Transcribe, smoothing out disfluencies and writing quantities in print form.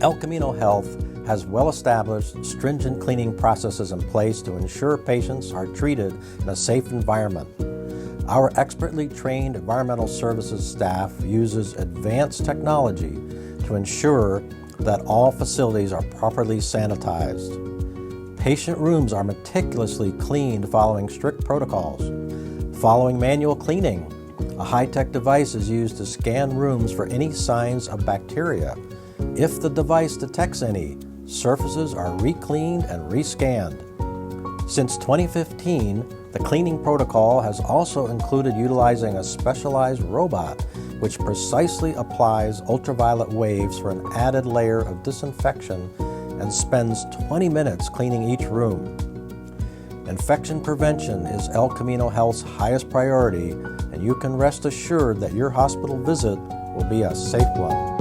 El Camino Health has well-established, stringent cleaning processes in place to ensure patients are treated in a safe environment. Our expertly trained environmental services staff uses advanced technology to ensure that all facilities are properly sanitized. Patient rooms are meticulously cleaned following strict protocols. Following manual cleaning, a high-tech device is used to scan rooms for any signs of bacteria. If the device detects any, surfaces are re-cleaned and re-scanned. Since 2015, the cleaning protocol has also included utilizing a specialized robot which precisely applies ultraviolet waves for an added layer of disinfection and spends 20 minutes cleaning each room. Infection prevention is El Camino Health's highest priority, and you can rest assured that your hospital visit will be a safe one.